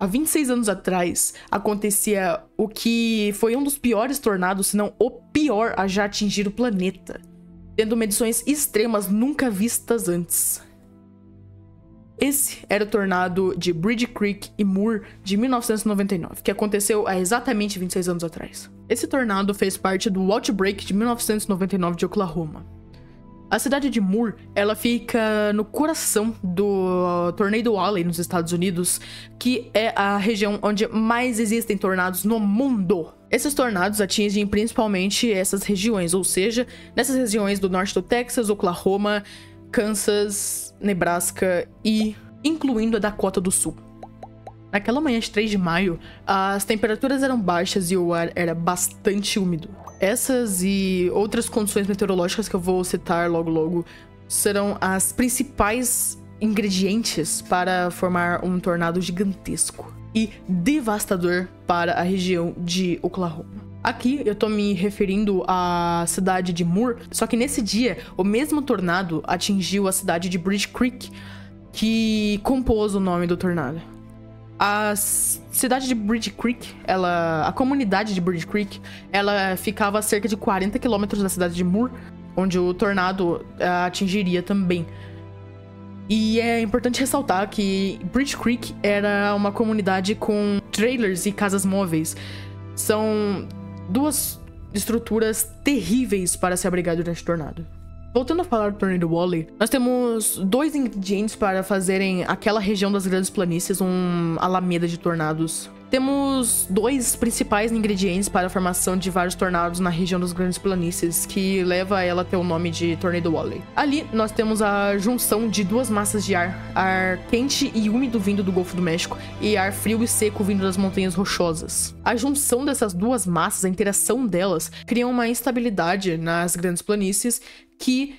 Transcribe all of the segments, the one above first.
Há 26 anos atrás, acontecia o que foi um dos piores tornados, se não o pior a já atingir o planeta, tendo medições extremas nunca vistas antes. Esse era o tornado de Bridge Creek e Moore de 1999, que aconteceu há exatamente 26 anos atrás. Esse tornado fez parte do Outbreak de 1999 de Oklahoma. A cidade de Moore, ela fica no coração do Tornado Alley nos Estados Unidos, que é a região onde mais existem tornados no mundo. Esses tornados atingem principalmente essas regiões, ou seja, nessas regiões do norte do Texas, Oklahoma, Kansas, Nebraska e incluindo a Dakota do Sul. Naquela manhã de 3 de maio, as temperaturas eram baixas e o ar era bastante úmido. Essas e outras condições meteorológicas que eu vou citar logo serão as principais ingredientes para formar um tornado gigantesco e devastador para a região de Oklahoma. Aqui eu tô me referindo à cidade de Moore, só que nesse dia o mesmo tornado atingiu a cidade de Bridge Creek, que compôs o nome do tornado. A cidade de Bridge Creek, a comunidade de Bridge Creek, ela ficava a cerca de 40 quilômetros da cidade de Moore, onde o tornado atingiria também. E é importante ressaltar que Bridge Creek era uma comunidade com trailers e casas móveis. São duas estruturas terríveis para se abrigar durante o tornado. Voltando a falar do Tornado Alley, nós temos 2 ingredientes para fazerem aquela região das Grandes Planícies alameda de tornados. Temos 2 principais ingredientes para a formação de vários tornados na região das Grandes Planícies, que leva ela a ter o nome de Tornado Alley. Ali, nós temos a junção de 2 massas de ar quente e úmido vindo do Golfo do México e ar frio e seco vindo das montanhas rochosas. A junção dessas 2 massas, a interação delas, cria uma instabilidade nas Grandes Planícies que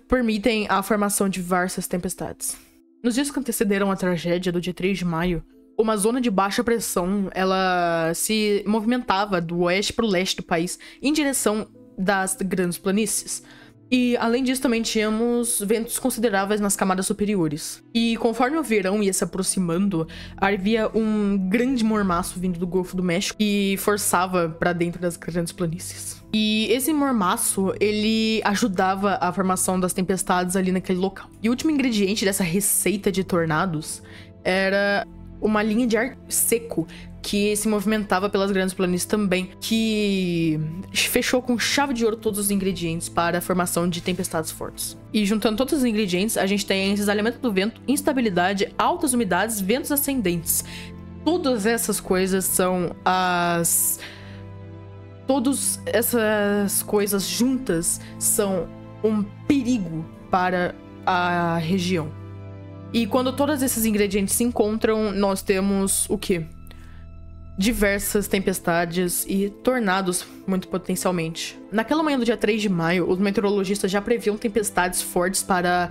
permitem a formação de diversas tempestades. Nos dias que antecederam a tragédia do dia 3 de maio, uma zona de baixa pressão, ela se movimentava do oeste para o leste do país, em direção das Grandes Planícies. E, além disso, também tínhamos ventos consideráveis nas camadas superiores. E, conforme o verão ia se aproximando, havia um grande mormaço vindo do Golfo do México e forçava para dentro das Grandes Planícies. E esse mormaço, ele ajudava a formação das tempestades ali naquele local. E o último ingrediente dessa receita de tornados era uma linha de ar seco que se movimentava pelas Grandes Planícies também, que fechou com chave de ouro todos os ingredientes para a formação de tempestades fortes. E juntando todos os ingredientes, a gente tem cisalhamento do vento, instabilidade, altas umidades, ventos ascendentes. Todas essas coisas são Todas essas coisas juntas são um perigo para a região. E quando todos esses ingredientes se encontram, nós temos o quê? Diversas tempestades e tornados, muito potencialmente. Naquela manhã do dia 3 de maio, os meteorologistas já previam tempestades fortes para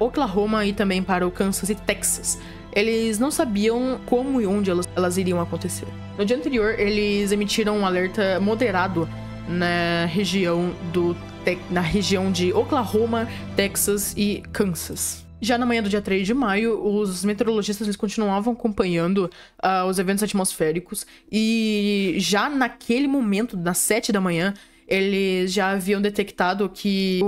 Oklahoma e também para o Kansas e Texas. Eles não sabiam como e onde elas iriam acontecer. No dia anterior, eles emitiram um alerta moderado na região de Oklahoma, Texas e Kansas. Já na manhã do dia 3 de maio, os meteorologistas eles continuavam acompanhando os eventos atmosféricos e já naquele momento, nas 7 da manhã, eles já haviam detectado que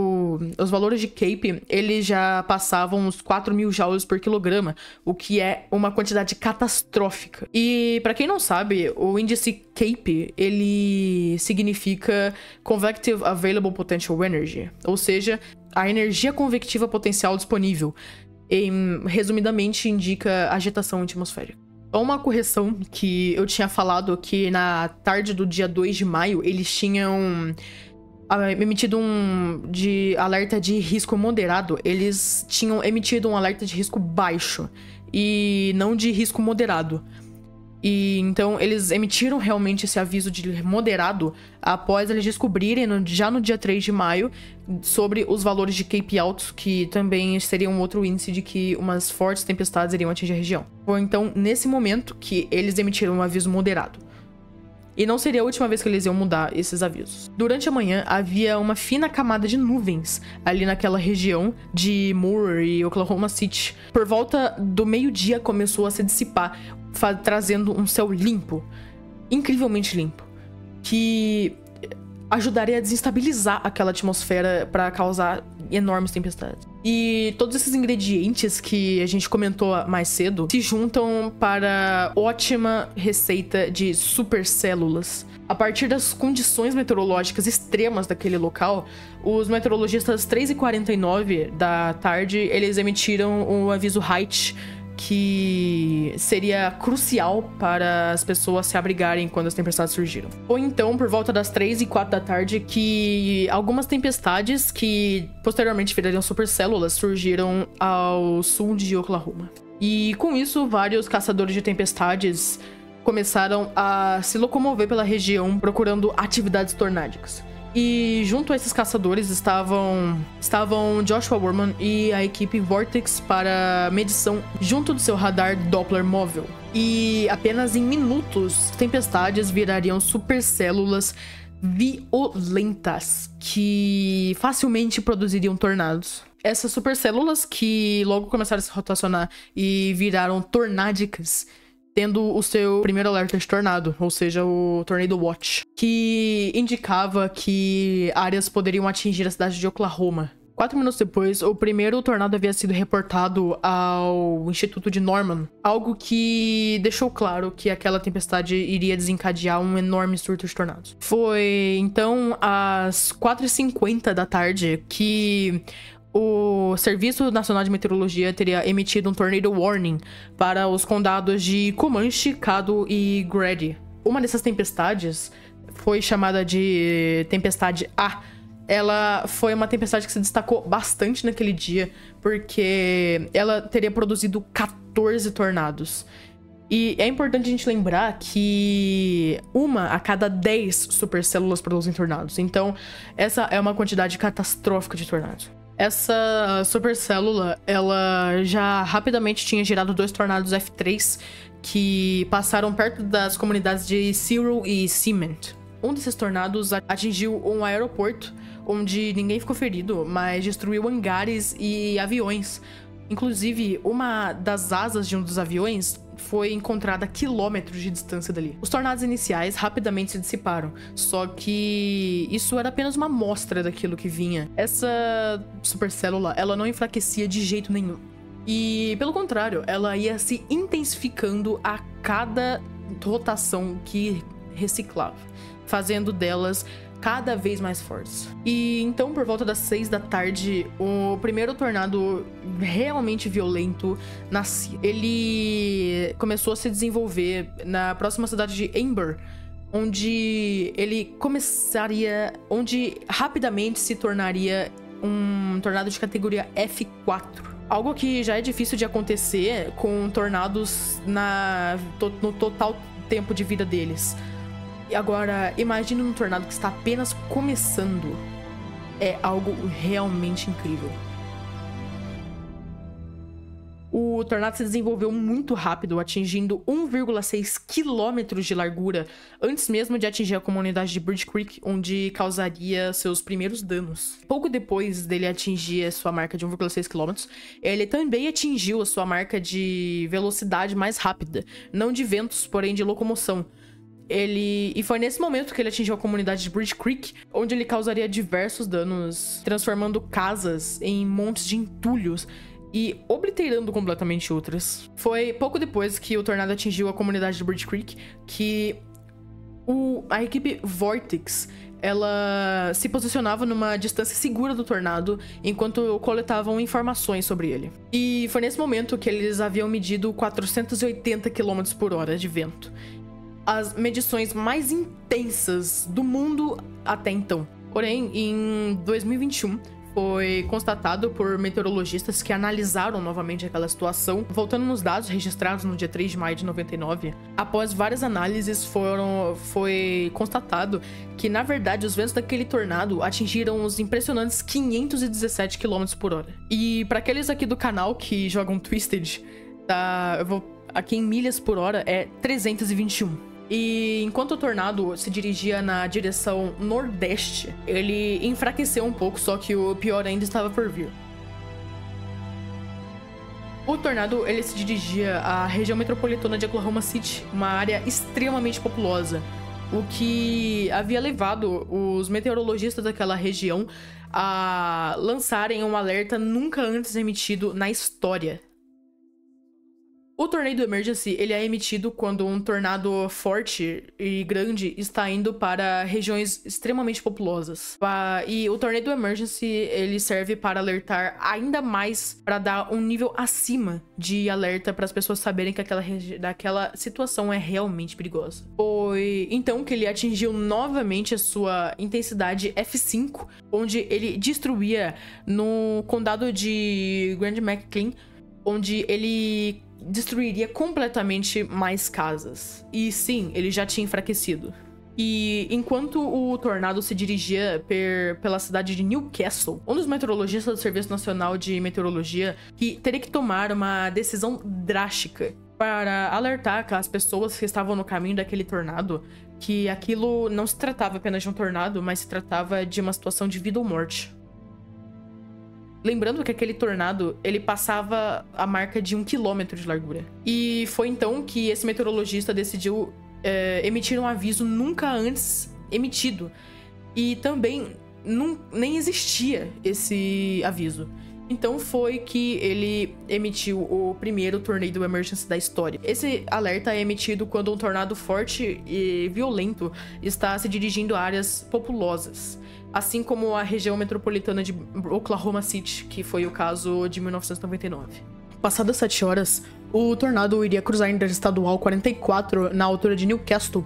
os valores de CAPE, eles já passavam os 4.000 joules por quilograma, o que é uma quantidade catastrófica. E para quem não sabe, o índice CAPE, ele significa Convective Available Potential Energy, ou seja, a energia convectiva potencial disponível. Resumidamente, indica agitação atmosférica. Uma correção que eu tinha falado que na tarde do dia 2 de maio, eles tinham emitido de alerta de risco moderado. Eles tinham emitido um alerta de risco baixo e não de risco moderado. E então eles emitiram realmente esse aviso de moderado após eles descobrirem, já no dia 3 de maio, sobre os valores de CAPE altos, que também seria um outro índice de que umas fortes tempestades iriam atingir a região. Foi então nesse momento que eles emitiram um aviso moderado. E não seria a última vez que eles iam mudar esses avisos. Durante a manhã, havia uma fina camada de nuvens ali naquela região de Moore e Oklahoma City. Por volta do meio-dia, começou a se dissipar. trazendo um céu limpo, incrivelmente limpo, que ajudaria a desestabilizar aquela atmosfera para causar enormes tempestades. E todos esses ingredientes que a gente comentou mais cedo se juntam para ótima receita de supercélulas. A partir das condições meteorológicas extremas daquele local, os meteorologistas 3h49 da tarde, eles emitiram um aviso height, que seria crucial para as pessoas se abrigarem quando as tempestades surgiram. Foi então, por volta das 3h04 da tarde, que algumas tempestades, que posteriormente virariam supercélulas, surgiram ao sul de Oklahoma. E com isso, vários caçadores de tempestades começaram a se locomover pela região procurando atividades tornádicas. E junto a esses caçadores estavam Joshua Worman e a equipe Vortex para medição junto do seu radar Doppler móvel. E apenas em minutos, tempestades virariam supercélulas violentas que facilmente produziriam tornados. Essas supercélulas que logo começaram a se rotacionar e viraram tornádicas, tendo o seu primeiro alerta de tornado, ou seja, o Tornado Watch, que indicava que áreas poderiam atingir a cidade de Oklahoma. 4 minutos depois, o primeiro tornado havia sido reportado ao Instituto de Norman, algo que deixou claro que aquela tempestade iria desencadear um enorme surto de tornados. Foi então às 4h50 da tarde que o Serviço Nacional de Meteorologia teria emitido um Tornado Warning para os condados de Comanche, Caddo e Grady. Uma dessas tempestades foi chamada de Tempestade A. Ela foi uma tempestade que se destacou bastante naquele dia, porque ela teria produzido 14 tornados. E é importante a gente lembrar que 1 a cada 10 supercélulas produzem tornados. Então, essa é uma quantidade catastrófica de tornados. Essa supercélula, ela já rapidamente tinha gerado 2 tornados F3 que passaram perto das comunidades de Cyril e Cement. Um desses tornados atingiu um aeroporto, onde ninguém ficou ferido, mas destruiu hangares e aviões. Inclusive, uma das asas de um dos aviões foi encontrada a quilômetros de distância dali. Os tornados iniciais rapidamente se dissiparam, só que isso era apenas uma amostra daquilo que vinha. Essa supercélula, ela não enfraquecia de jeito nenhum. E, pelo contrário, ela ia se intensificando a cada rotação que reciclava, fazendo delas cada vez mais fortes. E então, por volta das 6 da tarde, o primeiro tornado realmente violento nascia. Ele começou a se desenvolver na próxima cidade de Amber, onde rapidamente se tornaria um tornado de categoria F4. Algo que já é difícil de acontecer com tornados no total tempo de vida deles. E agora, imagine um tornado que está apenas começando. É algo realmente incrível. O tornado se desenvolveu muito rápido, atingindo 1,6 quilômetros de largura, antes mesmo de atingir a comunidade de Bridge Creek, onde causaria seus primeiros danos. Pouco depois dele atingir a sua marca de 1,6 quilômetros, ele também atingiu a sua marca de velocidade mais rápida, não de ventos, porém de locomoção. E foi nesse momento que ele atingiu a comunidade de Bridge Creek, onde ele causaria diversos danos, transformando casas em montes de entulhos e obliterando completamente outras. Foi pouco depois que o tornado atingiu a comunidade de Bridge Creek que a equipe Vortex, ela se posicionava numa distância segura do tornado enquanto coletavam informações sobre ele. E foi nesse momento que eles haviam medido 480 km por hora de vento. As medições mais intensas do mundo até então. Porém, em 2021, foi constatado por meteorologistas que analisaram novamente aquela situação, voltando nos dados registrados no dia 3 de maio de 99. Após várias análises, foi constatado que, na verdade, os ventos daquele tornado atingiram os impressionantes 517 km por hora. E para aqueles aqui do canal que jogam Twisted, aqui em milhas por hora é 321. E enquanto o tornado se dirigia na direção nordeste, ele enfraqueceu um pouco, só que o pior ainda estava por vir. O tornado, ele se dirigia à região metropolitana de Oklahoma City, uma área extremamente populosa, o que havia levado os meteorologistas daquela região a lançarem um alerta nunca antes emitido na história. O Tornado Emergency, ele é emitido quando um tornado forte e grande está indo para regiões extremamente populosas. E o Tornado Emergency, ele serve para alertar ainda mais, para dar um nível acima de alerta para as pessoas saberem que aquela situação é realmente perigosa. Foi então que ele atingiu novamente a sua intensidade F5, onde ele destruía no condado de Grand McLean, onde ele destruiria completamente mais casas. E sim, ele já tinha enfraquecido. E enquanto o tornado se dirigia pela cidade de Newcastle, um dos meteorologistas do Serviço Nacional de Meteorologia que teria que tomar uma decisão drástica para alertar as pessoas que estavam no caminho daquele tornado que aquilo não se tratava apenas de um tornado, mas se tratava de uma situação de vida ou morte. Lembrando que aquele tornado, ele passava a marca de 1 quilômetro de largura. E foi então que esse meteorologista decidiu emitir um aviso nunca antes emitido. E também nem existia esse aviso. Então foi que ele emitiu o primeiro Tornado Emergency da história. Esse alerta é emitido quando um tornado forte e violento está se dirigindo a áreas populosas, assim como a região metropolitana de Oklahoma City, que foi o caso de 1999. Passadas 7 horas, o tornado iria cruzar a Interestadual 44 na altura de Newcastle,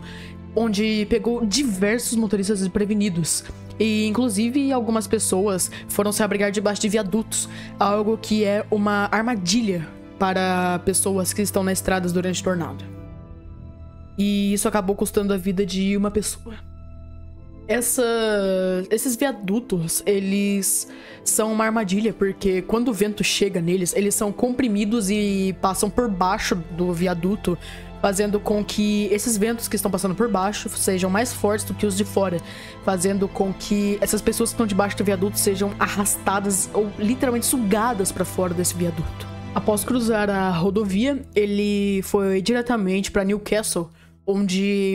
onde pegou diversos motoristas desprevenidos. E, inclusive, algumas pessoas foram se abrigar debaixo de viadutos, algo que é uma armadilha para pessoas que estão nas estradas durante o tornado. E isso acabou custando a vida de uma pessoa. Esses viadutos, eles são uma armadilha, porque quando o vento chega neles, eles são comprimidos e passam por baixo do viaduto, fazendo com que esses ventos que estão passando por baixo sejam mais fortes do que os de fora, fazendo com que essas pessoas que estão debaixo do viaduto sejam arrastadas ou literalmente sugadas para fora desse viaduto. Após cruzar a rodovia, ele foi diretamente para Newcastle, onde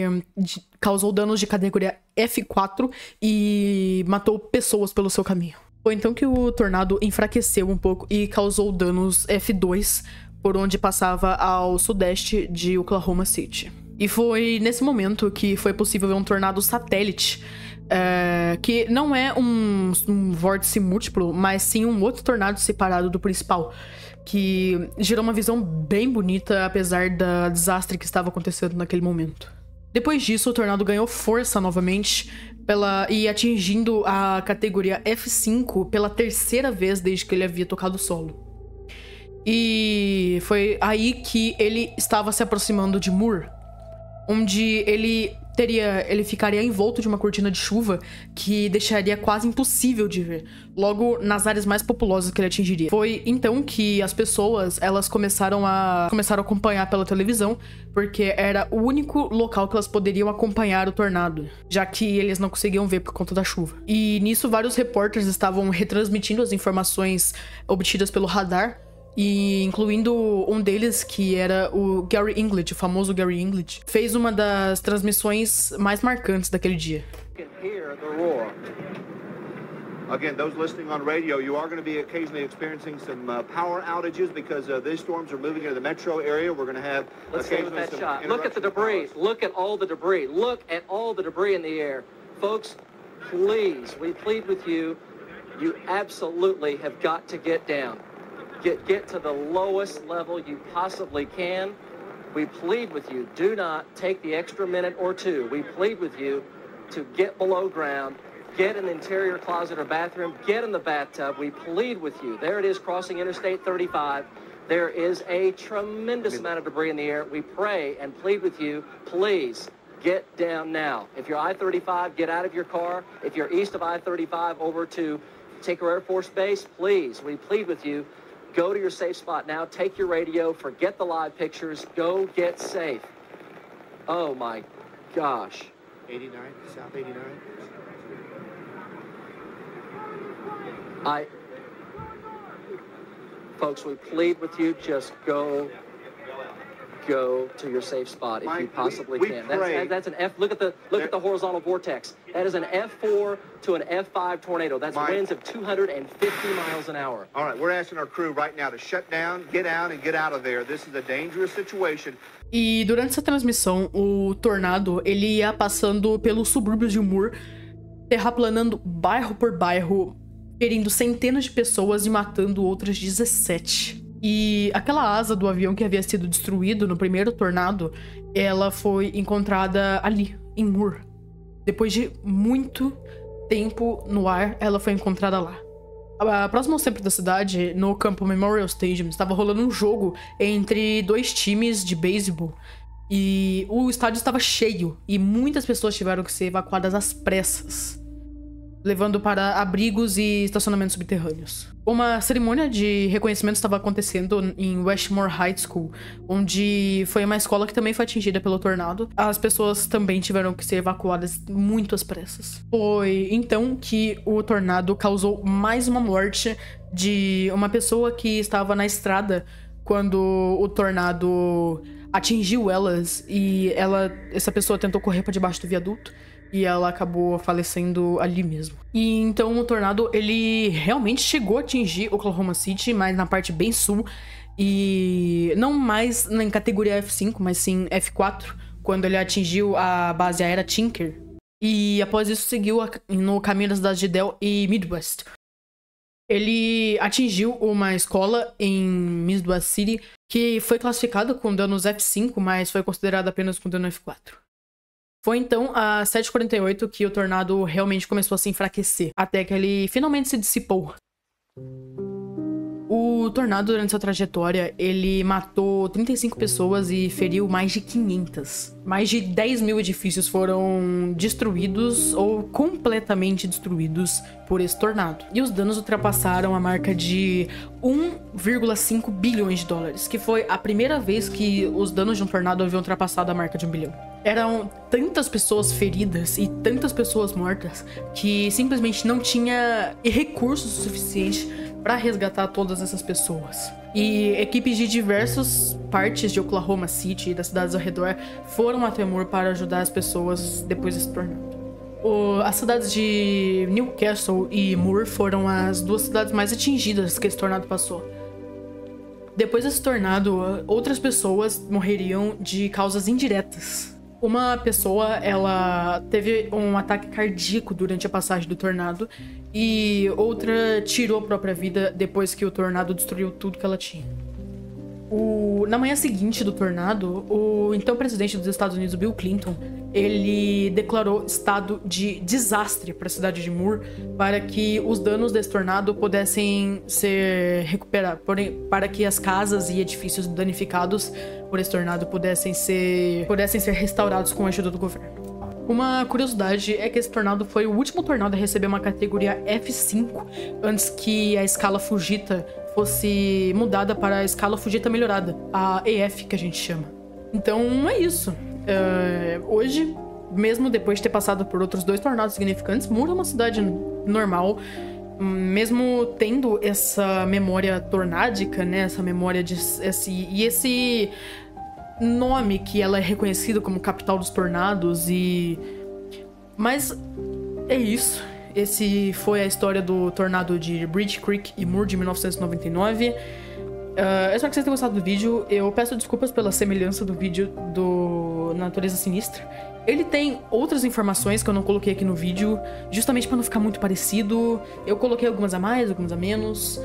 causou danos de categoria F4 e matou pessoas pelo seu caminho. Foi então que o tornado enfraqueceu um pouco e causou danos F2, por onde passava ao sudeste de Oklahoma City. E foi nesse momento que foi possível ver um tornado satélite, que não é um vórtice múltiplo, mas sim um outro tornado separado do principal, que gerou uma visão bem bonita, apesar do desastre que estava acontecendo naquele momento. Depois disso, o tornado ganhou força novamente e atingindo a categoria F5 pela terceira vez desde que ele havia tocado o solo. E foi aí que ele estava se aproximando de Moore, onde ele ficaria envolto de uma cortina de chuva que deixaria quase impossível de ver, logo nas áreas mais populosas que ele atingiria. Foi então que as pessoas, elas começaram a acompanhar pela televisão, porque era o único local que elas poderiam acompanhar o tornado, já que eles não conseguiam ver por conta da chuva. E nisso vários repórteres estavam retransmitindo as informações obtidas pelo radar, e incluindo um deles, que era o Gary English, o famoso Gary English, fez uma das transmissões mais marcantes daquele dia. Again, those listening on radio, you are going to be occasionally experiencing some power outages because these storms are moving into the metro area. We're going to have occasionally some interruptions. Look at the debris. Look at all the debris. Look at all the debris in the air. Folks, please, we plead with you. You absolutely have got to get down. Get to the lowest level you possibly can. We plead with you, do not take the extra minute or two. We plead with you to get below ground, get in the interior closet or bathroom, get in the bathtub. We plead with you. There it is, crossing Interstate 35. There is a tremendous amount of debris in the air. We pray and plead with you, please get down now. If you're I-35, get out of your car. If you're east of I-35 over to Tinker Air Force Base, please, we plead with you, go to your safe spot now, take your radio, forget the live pictures, go get safe. Oh my gosh. 89, South 89. Folks, we plead with you, just go to your safe spot if you possibly can. That's an F. Look at the horizontal vortex. That is an F4 to an F5 tornado. That's winds of 250 miles an hour. All right, we're asking our crew right now to shut down, get out, and get out of there. This is a dangerous situation. E durante essa transmissão, o tornado ele ia passando pelos subúrbios de Moore, terraplanando bairro por bairro, ferindo centenas de pessoas e matando outras 17. E aquela asa do avião que havia sido destruído no primeiro tornado, ela foi encontrada ali, em Moore. Depois de muito tempo no ar, ela foi encontrada lá. Próximo ao centro da cidade, no campo Memorial Stadium, estava rolando um jogo entre dois times de beisebol. E o estádio estava cheio e muitas pessoas tiveram que ser evacuadas às pressas, levando para abrigos e estacionamentos subterrâneos. Uma cerimônia de reconhecimento estava acontecendo em Westmore High School, onde foi uma escola que também foi atingida pelo tornado. As pessoas também tiveram que ser evacuadas muito às pressas. Foi então que o tornado causou mais uma morte de uma pessoa que estava na estrada quando o tornado atingiu elas e essa pessoa tentou correr para debaixo do viaduto. E ela acabou falecendo ali mesmo. E então o tornado, ele realmente chegou a atingir Oklahoma City, mas na parte bem sul. E não mais em categoria F5, mas sim F4, quando ele atingiu a base aérea Tinker. E após isso seguiu no caminho das cidades de Dell e Midwest. Ele atingiu uma escola em Midwest City, que foi classificada com danos F5, mas foi considerada apenas com dano F4. Foi então às 7h48 que o tornado realmente começou a se enfraquecer, até que ele finalmente se dissipou. O tornado, durante sua trajetória, ele matou 35 pessoas e feriu mais de 500. Mais de 10 mil edifícios foram destruídos ou completamente destruídos por esse tornado. E os danos ultrapassaram a marca de 1,5 bilhões de dólares, que foi a primeira vez que os danos de um tornado haviam ultrapassado a marca de 1 bilhão. Eram tantas pessoas feridas e tantas pessoas mortas que simplesmente não tinha recursos suficientes para resgatar todas essas pessoas. E equipes de diversas partes de Oklahoma City e das cidades ao redor foram até Moore para ajudar as pessoas depois desse tornado. As cidades de Newcastle e Moore foram as duas cidades mais atingidas que esse tornado passou. Depois desse tornado, outras pessoas morreriam de causas indiretas. Uma pessoa, ela teve um ataque cardíaco durante a passagem do tornado e outra tirou a própria vida depois que o tornado destruiu tudo que ela tinha. Na manhã seguinte do tornado, o então presidente dos Estados Unidos, Bill Clinton, ele declarou estado de desastre para a cidade de Moore para que os danos desse tornado pudessem ser recuperados, para que as casas e edifícios danificados por esse tornado pudessem ser restaurados com a ajuda do governo. Uma curiosidade é que esse tornado foi o último tornado a receber uma categoria F5 antes que a escala Fujita fosse mudada para a escala Fujita melhorada, a EF que a gente chama. Então é isso. Hoje, mesmo depois de ter passado por outros 2 tornados significantes, Moore é uma cidade normal, mesmo tendo essa memória tornádica, né? Essa memória esse nome que ela é reconhecida como capital dos tornados mas é isso. Esse foi a história do tornado de Bridge Creek e Moore de 1999. Eu espero que vocês tenham gostado do vídeo. Eu peço desculpas pela semelhança do vídeo do Natureza Sinistra. Ele tem outras informações que eu não coloquei aqui no vídeo, justamente para não ficar muito parecido. Eu coloquei algumas a mais, algumas a menos,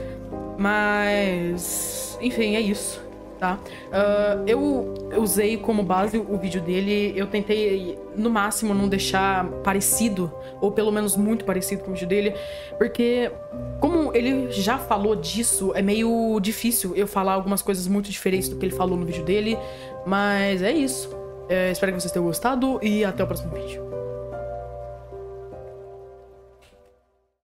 mas enfim, é isso, tá? Eu usei como base o vídeo dele. Eu tentei, no máximo, não deixar parecido, ou pelo menos muito parecido com o vídeo dele, porque como ele já falou disso, é meio difícil eu falar algumas coisas muito diferentes do que ele falou no vídeo dele. Mas é isso. Espero que vocês tenham gostado e até o próximo vídeo.